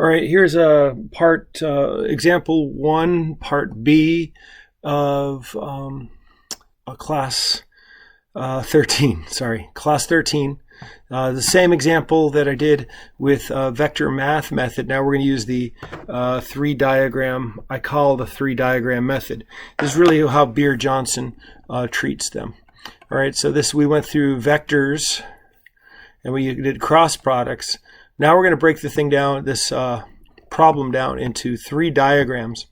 All right, here's a part, example 1, part B of class 13. Sorry, class 13. The same example that I did with vector math method. Now we're going to use the 3-diagram. I call the 3-diagram method. This is really how Beer-Johnson treats them. All right, so we went through vectors and we did cross products. Now we're going to break the thing down, this problem down into 3 diagrams.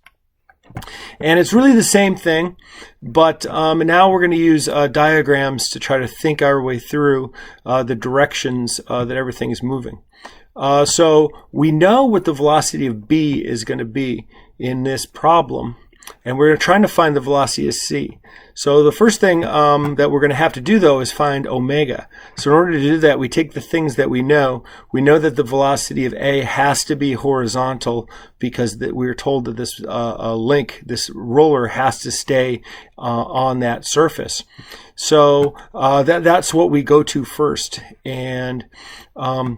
And it's really the same thing, but now we're going to use diagrams to try to think our way through the directions that everything is moving. So we know what the velocity of B is going to be in this problem, and we're trying to find the velocity of C. So the first thing that we're going to have to do, though, is find omega. So in order to do that, we take the things that we know. We know that the velocity of A has to be horizontal because we were told that this this roller has to stay on that surface. So that's what we go to first. And we're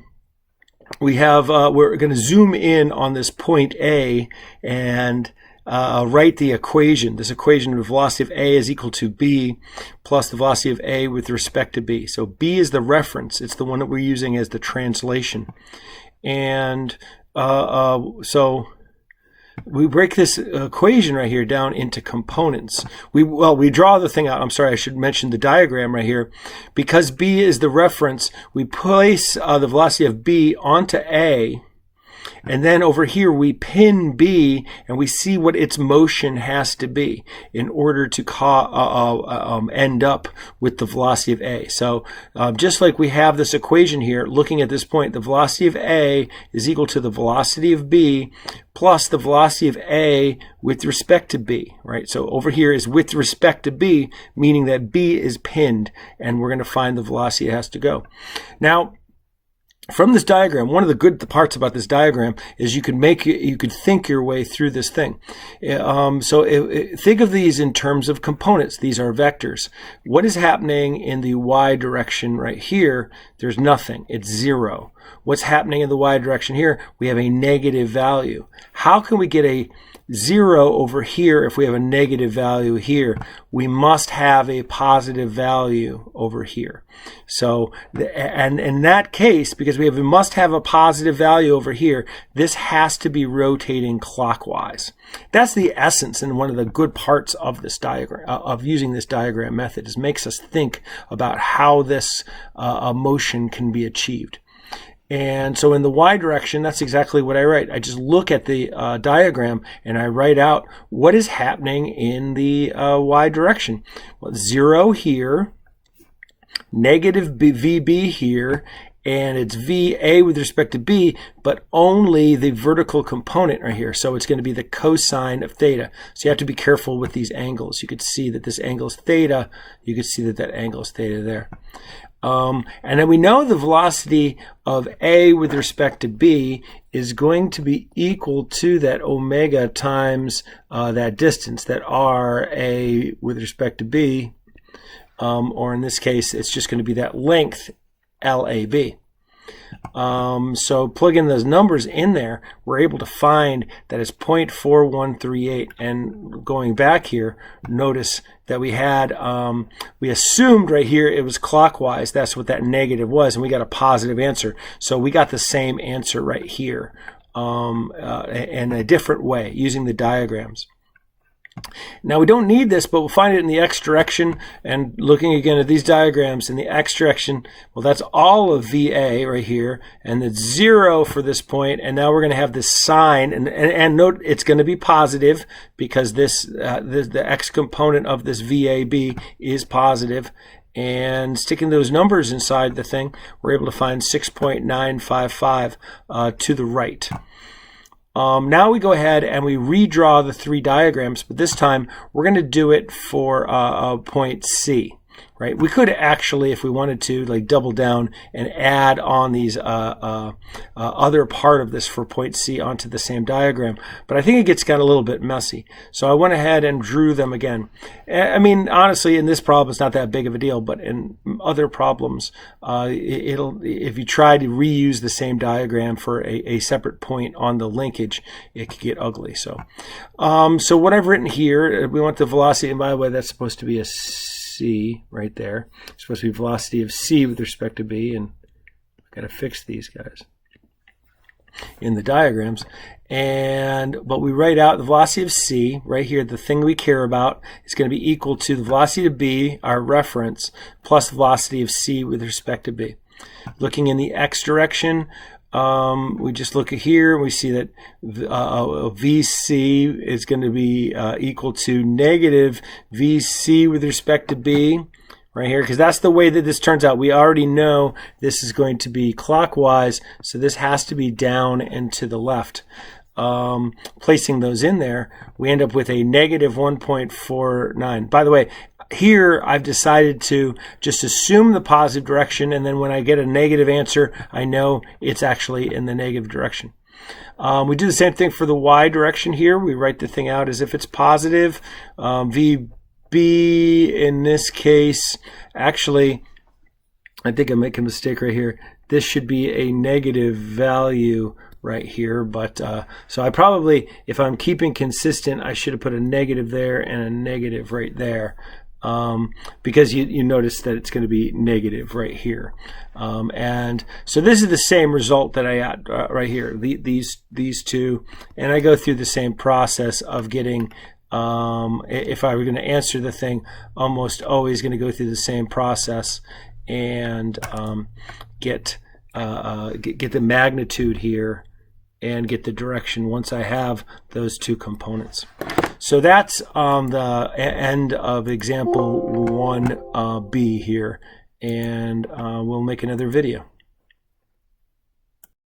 going to zoom in on this point A and write the equation. This equation of the velocity of A is equal to B plus the velocity of A with respect to B. So B is the reference. It's the one that we're using as the translation. And so we break this equation right here down into components. We draw the thing out. I'm sorry, I should mention the diagram right here. Because B is the reference, we place the velocity of B onto A. And then over here we pin B and we see what its motion has to be in order to end up with the velocity of A. So just like we have this equation here, looking at this point, the velocity of A is equal to the velocity of B plus the velocity of A with respect to B, right? So over here is with respect to B, meaning that B is pinned, and we're going to find the velocity it has to go. Now, from this diagram, one of the good parts about this diagram is you could think your way through this thing. Think of these in terms of components. These are vectors. What is happening in the y direction right here? There's nothing. It's 0. What's happening in the y direction here? We have a negative value. How can we get a 0 over here if we have a negative value here? We must have a positive value over here. So, and in that case, because we must have a positive value over here, this has to be rotating clockwise. That's the essence and one of the good parts of this diagram, of using this diagram method, is makes us think about how this motion can be achieved. And so in the y direction, that's exactly what I write. I just look at the diagram and I write out what is happening in the y direction. Well, 0 here, negative VB here, and it's VA with respect to B, but only the vertical component right here. So it's going to be the cosine of theta. So you have to be careful with these angles. You could see that this angle is theta. You could see that that angle is theta there. And then we know the velocity of A with respect to B is going to be equal to that omega times that distance, that RA with respect to B, or in this case, it's just going to be that length LAB. So plug in those numbers in there, we're able to find that it's 0.4138. And going back here, notice that we had, we assumed right here it was clockwise. That's what that negative was, and we got a positive answer. So we got the same answer right here in a different way using the diagrams. Now we don't need this, but we'll find it in the x direction. And looking again at these diagrams in the x direction, well, that's all of VA right here, and it's 0 for this point. And now we're going to have this sign, and note it's going to be positive because the x component of this VAB is positive. And sticking those numbers inside the thing, we're able to find 6.955 to the right. Now we go ahead and we redraw the 3 diagrams, but this time we're going to do it for point C. right? We could actually, if we wanted to, like double down and add on these other part of this for point C onto the same diagram, but I think it got a little bit messy. So I went ahead and drew them again. I mean, honestly, in this problem, it's not that big of a deal, but in other problems, if you try to reuse the same diagram for a separate point on the linkage, it could get ugly. So what I've written here, we want the velocity, and by the way, that's supposed to be a C right there. It's supposed to be velocity of C with respect to B, and I've got to fix these guys in the diagrams. But we write out the velocity of C right here. The thing we care about is going to be equal to the velocity of B, our reference, plus the velocity of C with respect to B. Looking in the X direction, we just look at here, we see that VC is going to be equal to negative VC with respect to B right here, because that's the way that this turns out. We already know this is going to be clockwise, so this has to be down and to the left. Placing those in there, we end up with a negative 1.49. By the way, here I've decided to just assume the positive direction, and then when I get a negative answer, I know it's actually in the negative direction. We do the same thing for the Y direction here. We write the thing out as if it's positive. VB in this case, actually, I think I'm making a mistake right here. This should be a negative value right here, but so I probably, if I'm keeping consistent, I should have put a negative there and a negative right there. Because you notice that it's going to be negative right here. And so this is the same result that I got right here, these two, and I go through the same process of getting, if I were going to answer the thing, almost always going to go through the same process and get the magnitude here and get the direction once I have those two components. So that's the end of example 1B here, and we'll make another video.